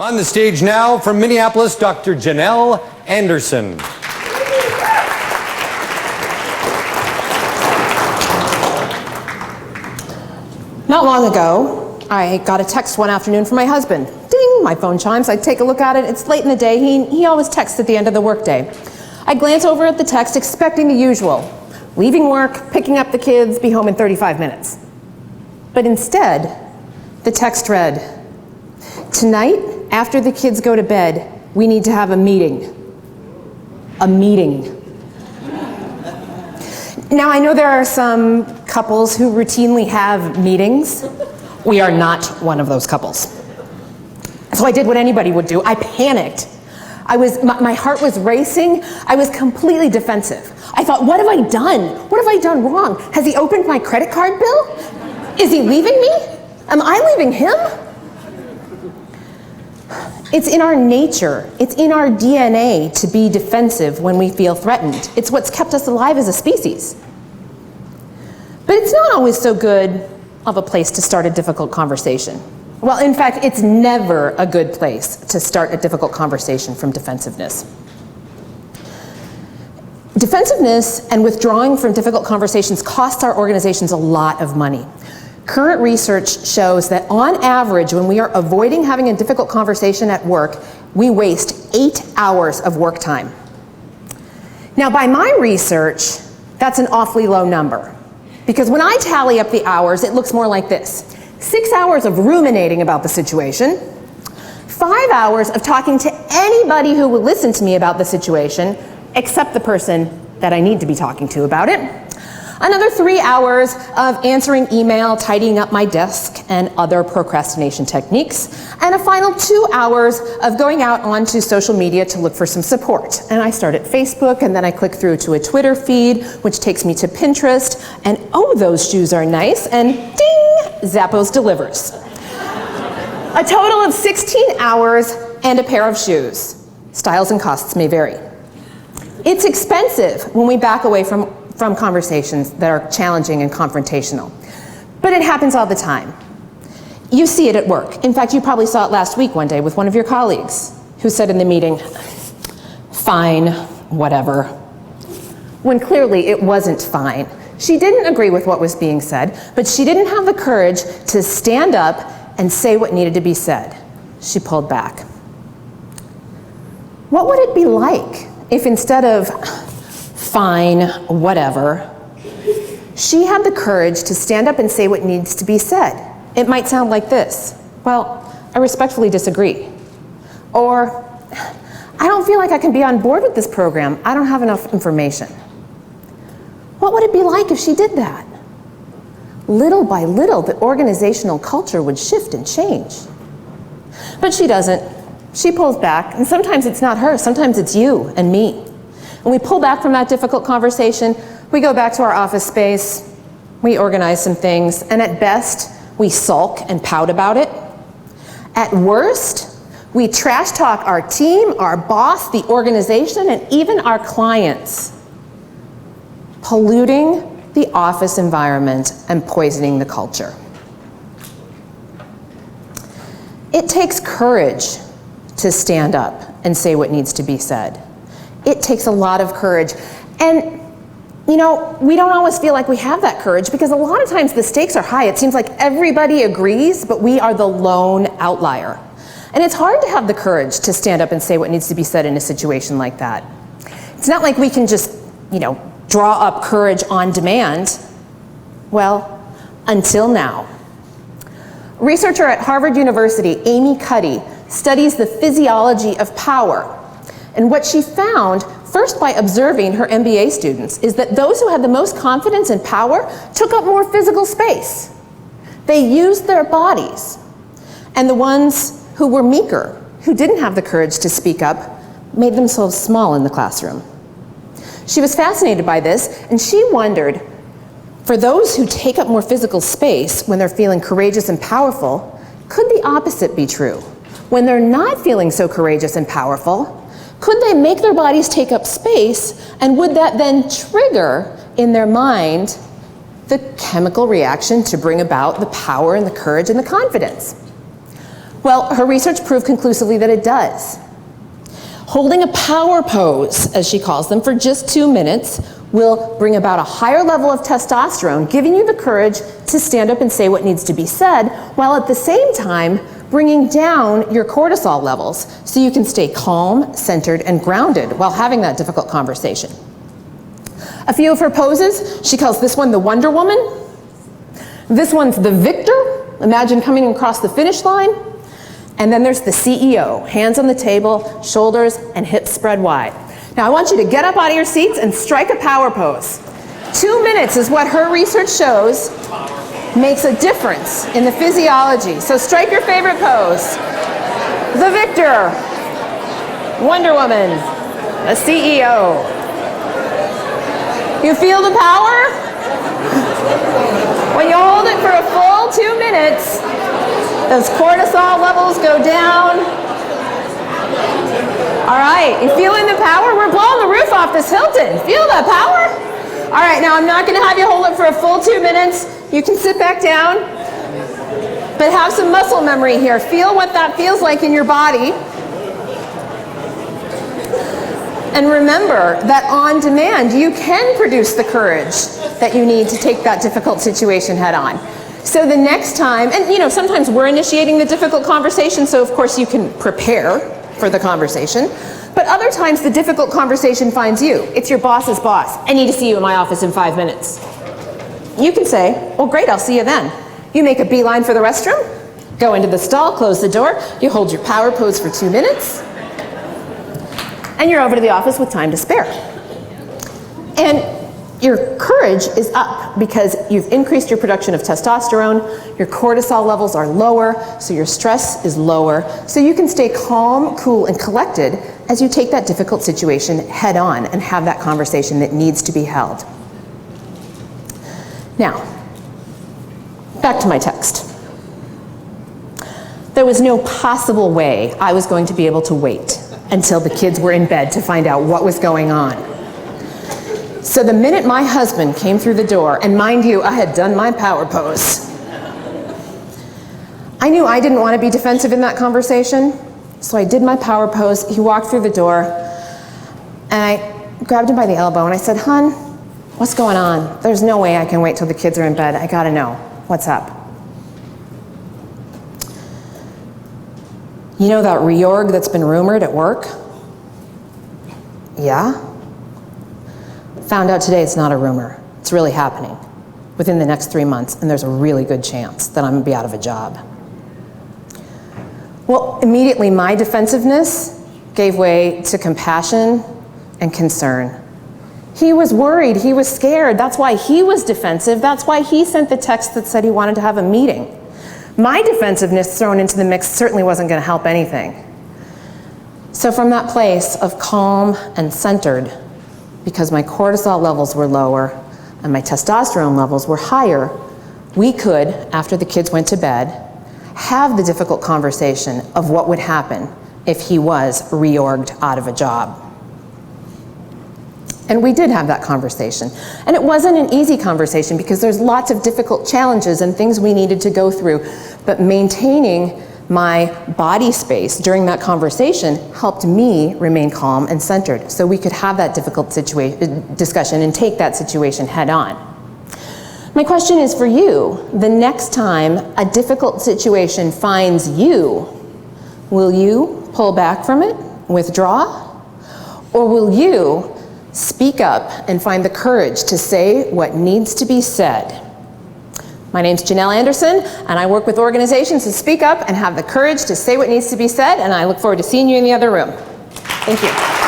On the stage now from Minneapolis, Dr. Janel Anderson. Not long ago, I got a text one afternoon from my husband. Ding, my phone chimes. I take a look at it. It's late in the day. He always texts at the end of the workday. I glance over at the text, expecting the usual. Leaving work, picking up the kids, be home in 35 minutes. But instead, the text read, "Tonight, after the kids go to bed, we need to have a meeting." A meeting. Now, I know there are some couples who routinely have meetings. We are not one of those couples. So I did what anybody would do. I panicked. My heart was racing. I was completely defensive. I thought, what have I done? What have I done wrong? Has he opened my credit card bill? Is he leaving me? Am I leaving him? It's in our nature, it's in our DNA to be defensive when we feel threatened. It's what's kept us alive as a species. But it's not always so good of a place to start a difficult conversation. Well, in fact, it's never a good place to start a difficult conversation from defensiveness. Defensiveness and withdrawing from difficult conversations costs our organizations a lot of money. Current research shows that on average, when we are avoiding having a difficult conversation at work, we waste 8 hours of work time. Now, by my research, that's an awfully low number. Because when I tally up the hours, it looks more like this. 6 hours of ruminating about the situation, 5 hours of talking to anybody who will listen to me about the situation, except the person that I need to be talking to about it. Another 3 hours of answering email, tidying up my desk, and other procrastination techniques. And a final 2 hours of going out onto social media to look for some support. And I start at Facebook, and then I click through to a Twitter feed, which takes me to Pinterest. And oh, those shoes are nice. And ding, Zappos delivers. A total of 16 hours and a pair of shoes. Styles and costs may vary. It's expensive when we back away from conversations that are challenging and confrontational. But it happens all the time. You see it at work. In fact, you probably saw it last week one day with one of your colleagues who said in the meeting, "Fine, whatever," when clearly it wasn't fine. She didn't agree with what was being said, but she didn't have the courage to stand up and say what needed to be said. She pulled back. What would it be like if instead of "Fine, whatever," she had the courage to stand up and say what needs to be said? It might sound like this: "Well, I respectfully disagree." Or, "I don't feel like I can be on board with this program. I don't have enough information." What would it be like if she did that? Little by little, the organizational culture would shift and change. But she doesn't. She pulls back, and sometimes it's not her, sometimes it's you and me. And we pull back from that difficult conversation, we go back to our office space, we organize some things, and at best, we sulk and pout about it. At worst, we trash talk our team, our boss, the organization, and even our clients, polluting the office environment and poisoning the culture. It takes courage to stand up and say what needs to be said. It takes a lot of courage. And, you know, we don't always feel like we have that courage because a lot of times the stakes are high. It seems like everybody agrees, but we are the lone outlier. And it's hard to have the courage to stand up and say what needs to be said in a situation like that. It's not like we can just, draw up courage on demand. Well, until now. Researcher at Harvard University, Amy Cuddy, studies the physiology of power. And what she found, first by observing her MBA students, is that those who had the most confidence and power took up more physical space. They used their bodies. And the ones who were meeker, who didn't have the courage to speak up, made themselves small in the classroom. She was fascinated by this, and she wondered, for those who take up more physical space when they're feeling courageous and powerful, could the opposite be true? When they're not feeling so courageous and powerful, could they make their bodies take up space, and would that then trigger in their mind the chemical reaction to bring about the power and the courage and the confidence? Well, her research proved conclusively that it does. Holding a power pose, as she calls them, for just 2 minutes will bring about a higher level of testosterone, giving you the courage to stand up and say what needs to be said, while at the same time bringing down your cortisol levels so you can stay calm, centered, and grounded while having that difficult conversation. A few of her poses, she calls this one the Wonder Woman. This one's the Victor. Imagine coming across the finish line. And then there's the CEO, hands on the table, shoulders and hips spread wide. Now I want you to get up out of your seats and strike a power pose. 2 minutes is what her research shows makes a difference in the physiology. So strike your favorite pose. The Victor, Wonder Woman, the CEO. You feel the power? When you hold it for a full 2 minutes, those cortisol levels go down. All right, you feeling the power? We're blowing the roof off this Hilton. Feel that power? All right, now I'm not going to have you hold it for a full 2 minutes. You can sit back down, but have some muscle memory here. Feel what that feels like in your body. And remember that on demand, you can produce the courage that you need to take that difficult situation head on. So the next time, and sometimes we're initiating the difficult conversation, so of course you can prepare for the conversation, but other times the difficult conversation finds you. It's your boss's boss. I need to see you in my office in 5 minutes. You can say, well great, I'll see you then. You make a beeline for the restroom, go into the stall, close the door, you hold your power pose for 2 minutes, and you're over to the office with time to spare. And your courage is up because you've increased your production of testosterone, your cortisol levels are lower, so your stress is lower, so you can stay calm, cool, and collected as you take that difficult situation head on and have that conversation that needs to be held. Now, back to my text. There was no possible way I was going to be able to wait until the kids were in bed to find out what was going on. So the minute my husband came through the door, and mind you, I had done my power pose, I knew I didn't want to be defensive in that conversation, so I did my power pose. He walked through the door, and I grabbed him by the elbow, and I said, "Hun, what's going on? There's no way I can wait till the kids are in bed. I gotta know. What's up?" You know that reorg that's been rumored at work? Yeah? Found out today it's not a rumor. It's really happening within the next 3 months, and there's a really good chance that I'm gonna be out of a job. Well, immediately my defensiveness gave way to compassion and concern. He was worried, he was scared. That's why he was defensive. That's why he sent the text that said he wanted to have a meeting. My defensiveness thrown into the mix certainly wasn't gonna help anything. So from that place of calm and centered, because my cortisol levels were lower and my testosterone levels were higher, we could, after the kids went to bed, have the difficult conversation of what would happen if he was reorged out of a job. And we did have that conversation. And it wasn't an easy conversation because there's lots of difficult challenges and things we needed to go through, but maintaining my body space during that conversation helped me remain calm and centered so we could have that difficult discussion and take that situation head on. My question is for you, the next time a difficult situation finds you, will you pull back from it, withdraw? Or will you speak up and find the courage to say what needs to be said? My name's Janel Anderson, and I work with organizations to speak up and have the courage to say what needs to be said, and I look forward to seeing you in the other room. Thank you.